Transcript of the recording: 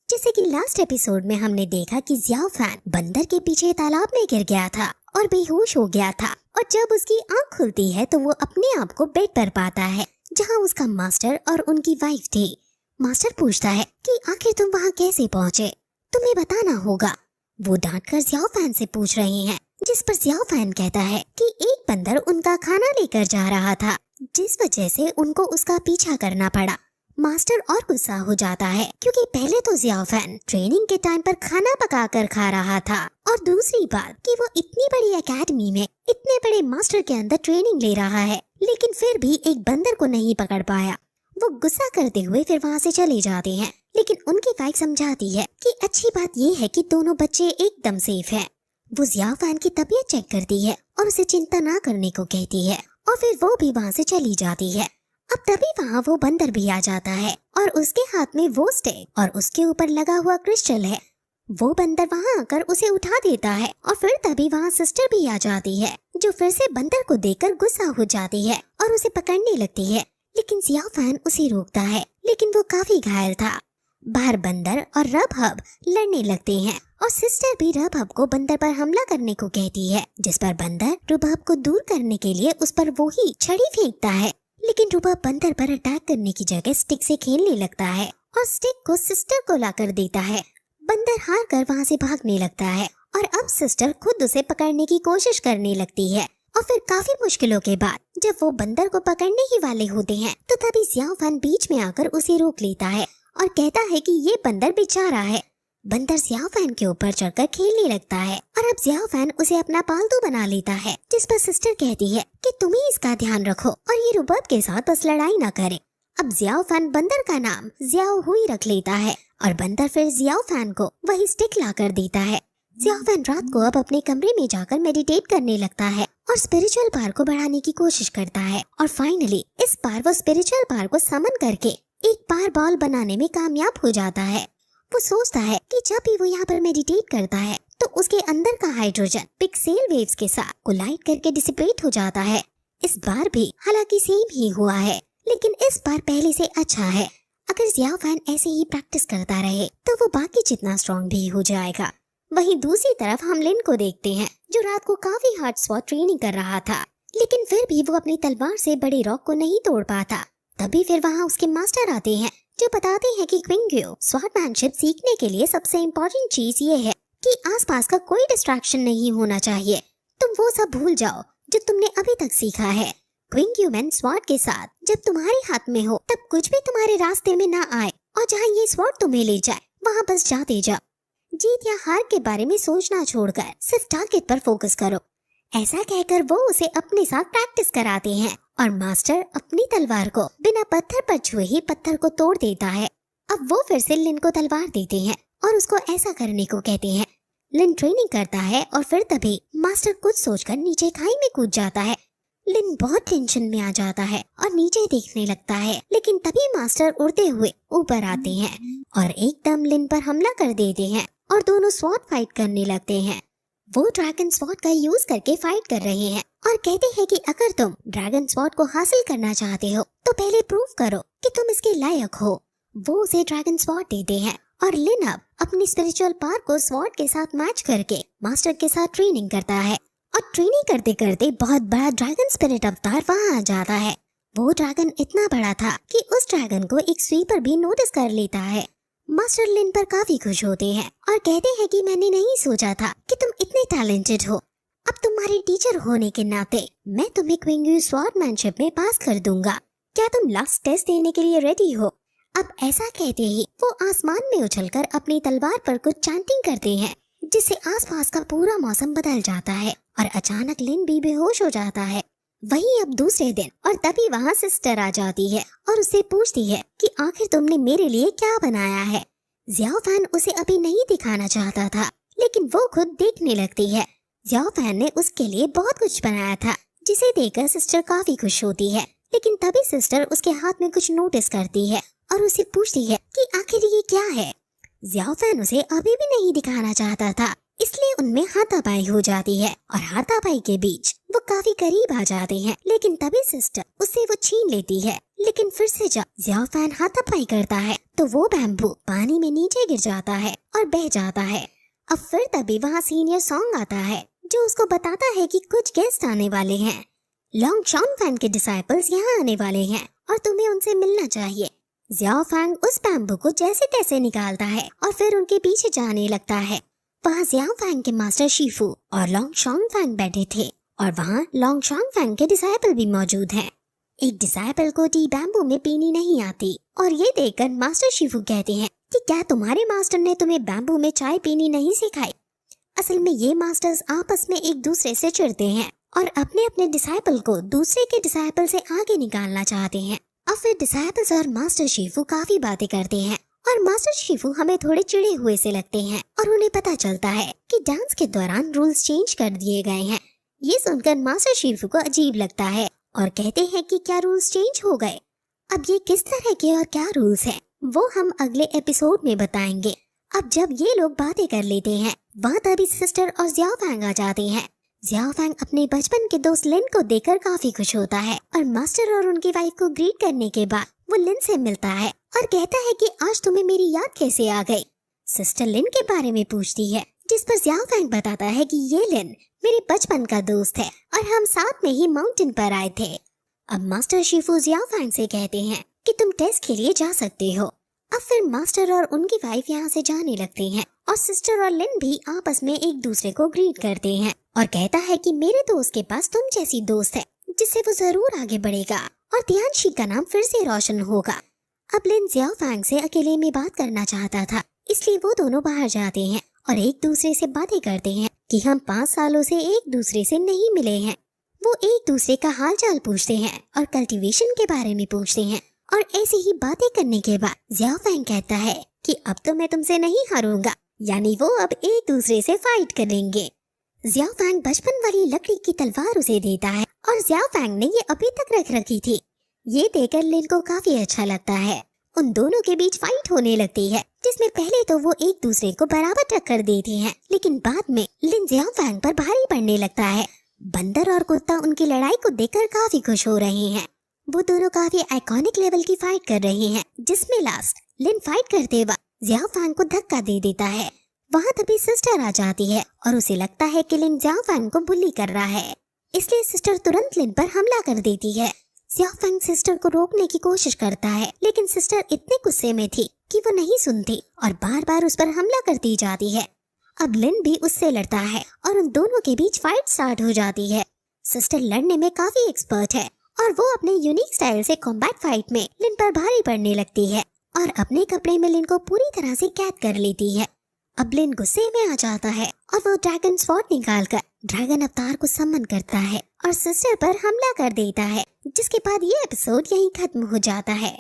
जैसे कि last episode में हमने देखा कि जियाओ फैन बंदर के पीछे तालाब में गिर गया था और बेहोश हो गया था, और जब उसकी आंख खुलती है तो वो अपने आप को बेड पर पाता है जहां उसका मास्टर और उनकी वाइफ थी। मास्टर पूछता है कि आखिर तुम वहां कैसे पहुंचे, तुम्हें बताना होगा। वो डांट कर जियाओ फैन से पूछ रहे हैं, जिस पर जियाओ फैन कहता है कि एक बंदर उनका खाना लेकर जा रहा था, जिस वजह से उनको उसका पीछा करना पड़ा। मास्टर और गुस्सा हो जाता है क्योंकि पहले तो जियाओ फैन ट्रेनिंग के टाइम पर खाना पकाकर खा रहा था, और दूसरी बात कि वो इतनी बड़ी एकेडमी में इतने बड़े मास्टर के अंदर ट्रेनिंग ले रहा है, लेकिन फिर भी एक बंदर को नहीं पकड़ पाया। वो गुस्सा करते हुए फिर वहाँ से चले जाते हैं, लेकिन उनकी वाइफ समझाती है कि अच्छी बात ये है कि दोनों बच्चे एकदम सेफ हैं। वो जियाओ फैन की तबीयत चेक करती है और उसे चिंता ना करने को कहती है, और फिर वो भी वहाँ से चली जाती है। अब तभी वहाँ वो बंदर भी आ जाता है और उसके हाथ में वो स्टिक और उसके ऊपर लगा हुआ क्रिस्टल है। वो बंदर वहाँ आकर उसे उठा देता है, और फिर तभी वहाँ सिस्टर भी आ जाती है, जो फिर से बंदर को देखकर गुस्सा हो जाती है और उसे पकड़ने लगती है, लेकिन जियाओ फैन उसे रोकता है, लेकिन वो काफी घायल था। बाहर बंदर और रबहब लड़ने लगते हैं, और सिस्टर भी रबहब को बंदर पर हमला करने को कहती है, जिस पर बंदर रबहब को दूर करने के लिए उस पर वो ही छड़ी फेंकता है, लेकिन रबहब बंदर पर अटैक करने की जगह स्टिक से खेलने लगता है और स्टिक को सिस्टर को लाकर देता है। बंदर हार कर वहाँ से भागने लगता है, और अब सिस्टर खुद उसे पकड़ने की कोशिश करने लगती है, और फिर काफी मुश्किलों के बाद जब वो बंदर को पकड़ने ही वाले होते हैं तो तभी जियाओ फैन बीच में आकर उसे रोक लेता है और कहता है कि ये बंदर बेचारा है। बंदर जियाओ फैन के ऊपर चढ़कर खेलने लगता है, और अब जियाओ फैन उसे अपना पालतू बना लेता है, जिस पर सिस्टर कहती है कि तुम ही इसका ध्यान रखो और ये रबहब के साथ बस लड़ाई ना करे। अब जियाओ फैन बंदर का नाम जियाओ हुई रख लेता है, और बंदर फिर जियाओ फैन को वही स्टिक ला कर देता है। जियाओ फैन रात को अब अपने कमरे में जाकर मेडिटेट करने लगता है और स्पिरिचुअल पावर को बढ़ाने की कोशिश करता है, और फाइनली इस बार वो स्पिरिचुअल पावर को समन करके एक पावर बॉल बनाने में कामयाब हो जाता है। वो सोचता है कि जब भी वो यहाँ पर मेडिटेट करता है तो उसके अंदर का हाइड्रोजन पिक्सेल वेव्स के साथ कोलाइड करके डिसिपेट हो जाता है। इस बार भी हालांकि सेम ही हुआ है, लेकिन इस बार पहले से अच्छा है। अगर जियाओ फैन ऐसे ही प्रैक्टिस करता रहे तो वो बाकी जितना स्ट्रॉन्ग भी हो जाएगा। वहीं दूसरी तरफ हम लिन को देखते हैं, जो रात को काफी हार्ड स्वॉर्ड ट्रेनिंग कर रहा था, लेकिन फिर भी वो अपनी तलवार से बड़े रॉक को नहीं तोड़ पाता। तभी फिर वहाँ उसके मास्टर आते हैं, जो बताते हैं कि क्विंग्यू स्वॉर्डमैनशिप सीखने के लिए सबसे इम्पोर्टेंट चीज ये है कि आसपास का कोई डिस्ट्रैक्शन नहीं होना चाहिए। तुम वो सब भूल जाओ जो तुमने अभी तक सीखा है। क्विंग्यू मैन स्वॉर्ड के साथ जब तुम्हारे हाथ में हो तब कुछ भी तुम्हारे रास्ते में ना आए, और जहाँ ये स्वॉर्ड तुम्हें ले जाए वहाँ बस जाते जाओ। जीत या हार के बारे में सोचना छोड़कर सिर्फ टारगेट पर फोकस करो। ऐसा कहकर वो उसे अपने साथ प्रैक्टिस कराते हैं, और मास्टर अपनी तलवार को बिना पत्थर पर छुए ही पत्थर को तोड़ देता है। अब वो फिर से लिन को तलवार देते हैं और उसको ऐसा करने को कहते हैं। लिन ट्रेनिंग करता है, और फिर तभी मास्टर कुछ सोचकर नीचे खाई में कूद जाता है। लिन बहुत टेंशन में आ जाता है और नीचे देखने लगता है, लेकिन तभी मास्टर उड़ते हुए ऊपर आते हैं और एकदम लिन पर हमला कर देते हैं, और दोनों स्वॉर्ड फाइट करने लगते हैं। वो ड्रैगन स्वॉर्ड का यूज करके फाइट कर रहे हैं और कहते हैं कि अगर तुम ड्रैगन स्वॉर्ड को हासिल करना चाहते हो तो पहले प्रूव करो कि तुम इसके लायक हो। वो उसे ड्रैगन स्वॉर्ड देते हैं, और लिन अब अपनी स्पिरिचुअल पावर को स्वॉर्ड के साथ मैच करके मास्टर के साथ ट्रेनिंग करता है, और ट्रेनिंग करते करते बहुत बड़ा ड्रैगन स्पिरिट अवतार वहाँ आ जाता है। वो ड्रैगन इतना बड़ा था कि उस ड्रैगन को एक स्वीपर भी नोटिस कर लेता है। मास्टर लिन पर काफी खुश होते हैं और कहते हैं कि मैंने नहीं सोचा था कि तुम इतने टैलेंटेड हो। अब तुम्हारे टीचर होने के नाते मैं तुम्हें क्विंग्यू स्वॉर्डमैनशिप में पास कर दूंगा। क्या तुम लास्ट टेस्ट देने के लिए रेडी हो? अब ऐसा कहते ही वो आसमान में उछलकर अपनी तलवार पर कुछ चैंटिंग करते हैं, जिससे आसपास का पूरा मौसम बदल जाता है, और अचानक लिन भी बेहोश हो जाता है। वहीं अब दूसरे दिन, और तभी वहाँ सिस्टर आ जाती है और उससे पूछती है कि आखिर तुमने मेरे लिए क्या बनाया है। जियाओ फैन उसे अभी नहीं दिखाना चाहता था, लेकिन वो खुद देखने लगती है। जियाओ फैन ने उसके लिए बहुत कुछ बनाया था, जिसे देखकर सिस्टर काफी खुश होती है, लेकिन तभी सिस्टर उसके हाथ में कुछ नोटिस करती है और उसे पूछती है कि आखिर ये क्या है। जियाओ फैन उसे अभी भी नहीं दिखाना चाहता था, इसलिए उनमें हाथापाई हो जाती है, और हाथापाई के बीच वो काफी करीब आ जाते हैं, लेकिन तभी सिस्टर उससे वो छीन लेती है। लेकिन फिर से जब ज़ियाओ फैन हाथापाई करता है तो वो बैम्बू पानी में नीचे गिर जाता है और बह जाता है। अब फिर तभी वहाँ सीनियर सॉन्ग आता है जो उसको बताता है कि कुछ गेस्ट आने वाले हैं। लॉन्ग शॉन फैन के डिसाइपल्स यहाँ आने वाले हैं और तुम्हें उनसे मिलना चाहिए। ज़ियाओ फैंग उस बैम्बू को जैसे तैसे निकालता है और फिर उनके पीछे जाने लगता है। वहाँ ज़ियाओ फैंग के मास्टर शीफू और लॉन्ग शॉन फैंग बैठे थे और वहाँ लॉन्ग शॉन फैंग के डिसाइपल भी मौजूद हैं। एक डिसाइपल को टी बैम्बू में पीनी नहीं आती और ये देखकर मास्टर शीफू कहते हैं कि क्या तुम्हारे मास्टर ने तुम्हें बैम्बू में चाय पीनी नहीं सिखाई। असल में ये मास्टर्स आपस में एक दूसरे से चिढ़ते हैं और अपने अपने डिसाइपल को दूसरे के डिसाइपल से आगे निकालना चाहते हैं। अब फिर डिसाइपल्स और मास्टर शीफू काफी बातें करते हैं और मास्टर शीफू हमें थोड़े चिढ़े हुए से लगते हैं और उन्हें पता चलता है कि डांस के दौरान रूल्स चेंज कर दिए गए हैं। ये सुनकर मास्टर शीफू को अजीब लगता है और कहते हैं कि क्या रूल्स चेंज हो गए। अब ये किस तरह के और क्या रूल्स हैं वो हम अगले एपिसोड में बताएंगे। अब जब ये लोग बातें कर लेते हैं वहाँ तभी सिस्टर और ज़ियाओ फैंग आ जाते हैं। ज़ियाओ फैंग अपने बचपन के दोस्त लिन को देखकर काफी खुश होता है और मास्टर और उनकी वाइफ को ग्रीट करने के बाद वो लिन से मिलता है और कहता है कि आज तुम्हें मेरी याद कैसे आ गई। सिस्टर लिन के बारे में पूछती है जिस पर ज़ियाओ फैंग बताता है कि ये लिन मेरे बचपन का दोस्त है और हम साथ में ही माउंटेन पर आए थे। अब मास्टर शीफू ज़ियाओ फैंग से कहते हैं कि तुम टेस्ट के लिए जा सकते हो। अब फिर मास्टर और उनकी वाइफ यहाँ से जाने लगते हैं और सिस्टर और लिन भी आपस में एक दूसरे को ग्रीट करते हैं और कहता है कि मेरे दोस्त के पास तुम जैसी दोस्त है जिससे वो जरूर आगे बढ़ेगा और तियानशी का नाम फिर से रोशन होगा। अब लिन ज़ियाओ फैंग से अकेले में बात करना चाहता था, इसलिए वो दोनों बाहर जाते हैं और एक दूसरे से बातें करते हैं कि हम 5 सालों से एक दूसरे से नहीं मिले हैं। वो एक दूसरे का हाल चाल पूछते हैं और कल्टीवेशन के बारे में पूछते हैं और ऐसी ही बातें करने के बाद ज़ियाओ फैंग कहता है कि अब तो मैं तुमसे नहीं हारूंगा, यानी वो अब एक दूसरे से फाइट करेंगे। ज़ियाओ फैंग बचपन वाली लकड़ी की तलवार उसे देता है और ज़ियाओ फैंग ने ये अभी तक रख रखी थी। ये देखकर लिन को काफी अच्छा लगता है। उन दोनों के बीच फाइट होने लगती है जिसमें पहले तो वो एक दूसरे को बराबर टक्कर देती हैं, लेकिन बाद में लिन ज़ियाओ फैंग पर भारी पड़ने लगता है। बंदर और कुत्ता उनकी लड़ाई को देखकर काफी खुश हो रहे हैं। वो दोनों काफी आइकॉनिक लेवल की फाइट कर रहे हैं जिसमें लास्ट लिन फाइट करते वक्त ज़ियाओ फैंग को धक्का दे देता है। वहाँ तभी सिस्टर आ जाती है और उसे लगता है कि लिन ज़ियाओ फैंग को बुली कर रहा है, इसलिए सिस्टर तुरंत लिन पर हमला कर देती है। ज़ियाओ फैंग सिस्टर को रोकने की कोशिश करता है, लेकिन सिस्टर इतने गुस्से में थी कि वो नहीं सुनती और बार बार उस पर हमला करती जाती है। अब लिन भी उससे लड़ता है और उन दोनों के बीच फाइट स्टार्ट हो जाती है। सिस्टर लड़ने में काफी एक्सपर्ट है और वो अपने यूनिक स्टाइल से कॉम्बैट फाइट में लिन पर भारी पड़ने लगती है और अपने कपड़े में लिन को पूरी तरह से कैद कर लेती है। अब लिन गुस्से में आ जाता है और वो ड्रैगन स्वॉर्ड निकालकर ड्रैगन अवतार को समन करता है और सिस्टर पर हमला कर देता है, जिसके बाद ये एपिसोड यहीं खत्म हो जाता है।